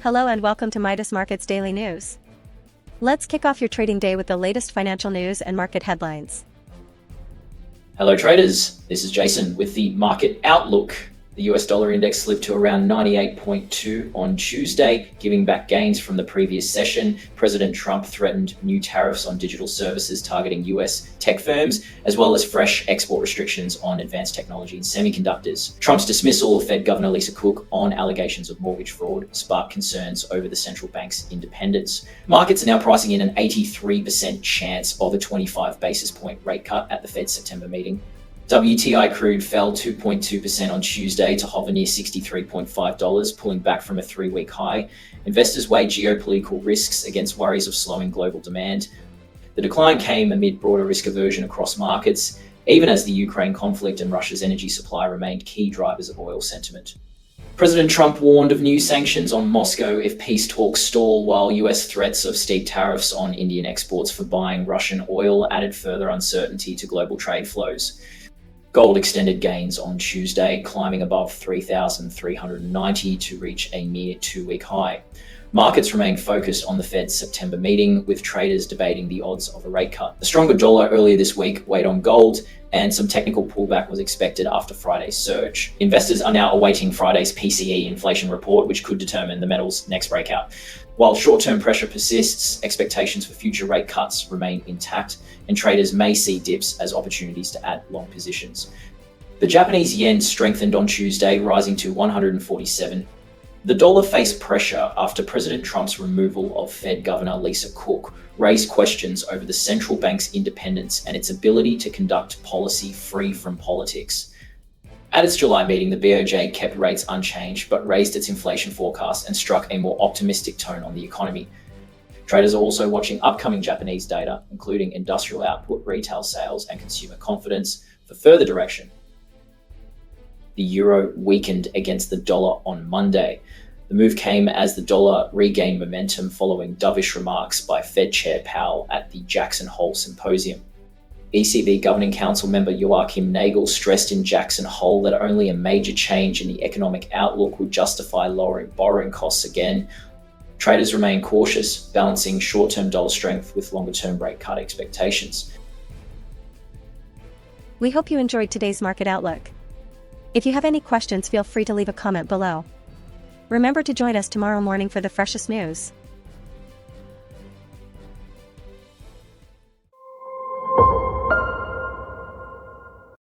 Hello and welcome to Midas Markets Daily News. Let's kick off your trading day with the latest financial news and market headlines. Hello traders, this is Jason with the market outlook. The US dollar index slipped to around 98.2 on Tuesday, giving back gains from the previous session. President Trump threatened new tariffs on digital services targeting US tech firms, as well as fresh export restrictions on advanced technology and semiconductors. Trump's dismissal of Fed Governor Lisa Cook on allegations of mortgage fraud sparked concerns over the central bank's independence. Markets are now pricing in an 83% chance of a 25 basis point rate cut at the Fed's September meeting. WTI crude fell 2.2% on Tuesday to hover near $63.5, pulling back from a 3-week high. Investors weigh geopolitical risks against worries of slowing global demand. The decline came amid broader risk aversion across markets, even as the Ukraine conflict and Russia's energy supply remained key drivers of oil sentiment. President Trump warned of new sanctions on Moscow if peace talks stall, while US threats of steep tariffs on Indian exports for buying Russian oil added further uncertainty to global trade flows. Gold extended gains on Tuesday, climbing above 3,390 to reach a near 2-week high. Markets remain focused on the Fed's September meeting, with traders debating the odds of a rate cut. The stronger dollar earlier this week weighed on gold, and some technical pullback was expected after Friday's surge. Investors are now awaiting Friday's PCE inflation report, which could determine the metal's next breakout. While short-term pressure persists, expectations for future rate cuts remain intact, and traders may see dips as opportunities to add long positions. The Japanese yen strengthened on Tuesday, rising to 147. The dollar faced pressure after President Trump's removal of Fed Governor Lisa Cook raised questions over the central bank's independence and its ability to conduct policy free from politics. At its July meeting, the BOJ kept rates unchanged but raised its inflation forecast and struck a more optimistic tone on the economy. Traders are also watching upcoming Japanese data, including industrial output, retail sales, and consumer confidence, for further direction. The euro weakened against the dollar on Monday. The move came as the dollar regained momentum following dovish remarks by Fed Chair Powell at the Jackson Hole Symposium. ECB Governing Council member Joachim Nagel stressed in Jackson Hole that only a major change in the economic outlook would justify lowering borrowing costs again. Traders remain cautious, balancing short-term dollar strength with longer-term rate cut expectations. We hope you enjoyed today's market outlook. If you have any questions, feel free to leave a comment below. Remember to join us tomorrow morning for the freshest news.